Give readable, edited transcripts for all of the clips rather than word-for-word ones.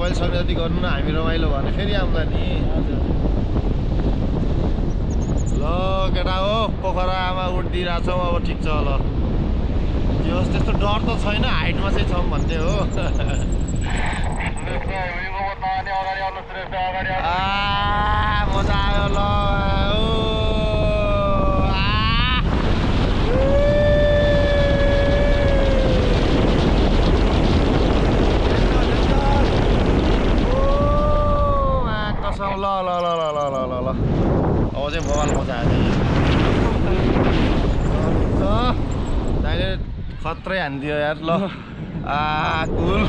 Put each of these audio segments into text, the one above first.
तपाईँले सक्ने जति गर्नु न हामी रमाइलो भने फेरि आउँला नि ल केटा हो पोखरामा उठिदिइरहेछौँ अब ठिक छ ल जे होस् त्यस्तो डर त छैन हाइटमा चाहिँ छौँ भन्ने हो मजा आयो ल ल ल ल ल ल ल ल ल अब चाहिँ मोबाइल मजा आयो दाइले खत्रै हानिदियो यार ल कुल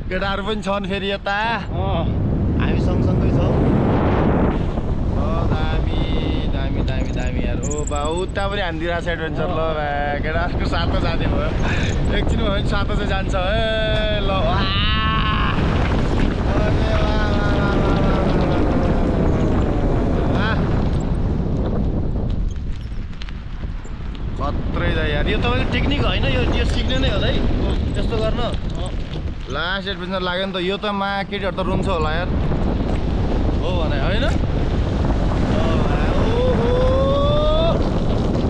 केटाहरू पनि छन् फेरि यता हामी सँगसँगै छौँ दामी दामी दामी दामी यार हो बा उता पनि हानिदिइरहेको छ एडभेन्चर ल केटाहरूको सातो जाने भयो एकछिन भयो भने सातो चाहिँ जान्छ है ल खत्रै छ यार यो तपाईँको टेक्निक होइन यो सिक्ने नै होला है त्यस्तो गर्न लास्ट एडभेन्चर लाग्यो नि त यो त केटीहरू त रुन्छ होला यार हो भने होइन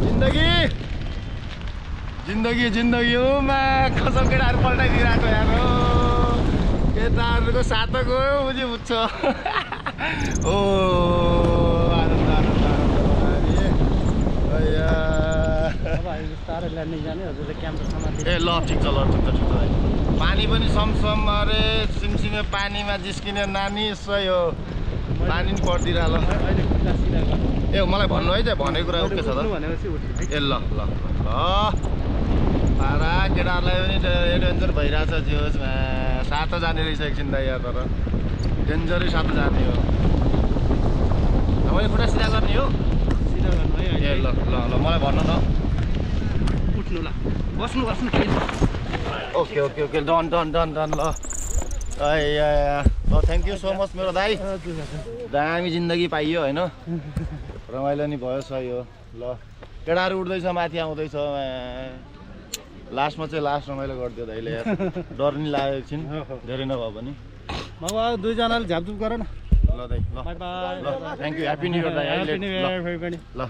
जिन्दगी जिन्दगी जिन्दगी हो कसम केटाहरू पल्टाइदिइरहेको यार हो केटाहरूको सातो गयो बुझी बुझ्छ ओ आनन्द आनन्द ए ल ठिक छ ल ठिक छ ठिक छ पानी पनि समसम अरे सिमसिमे पानीमा जिस्किने नानी सही हो पानी पनि पर्दिरह ल ए मलाई भन्नु है त भनेको कुरा ओके छ त ए ल ल ल पारा केटाहरूलाई पनि एडभेन्चर भइरहेछ जे होस् सातो जाने रहेछ एकछिन त यहाँ तर डेन्जरै सातो जाने हो मैले खुट्टा सिधा गर्ने हो सिधा गर्नु है ए ल ल ल मलाई भन्नु त उठ्नु ल बस्नु बस्नु okay okay okay done done done done ल थ्याङ्क यू सो मच मेरो दाइ दामी जिन्दगी पाइयो होइन रमाइलो नि भयो सही हो ल केटाहरू उठ्दैछ माथि आउँदैछ लास्टमा चाहिँ लास्ट रमाइलो गरिदियो दाइले यार डर नि लाग्यो एकछिन धेरै नभए पनि अब दुईजनाले झापझुप गर न ल दाइ ल ल thank you happy new year दाइ अहिले ल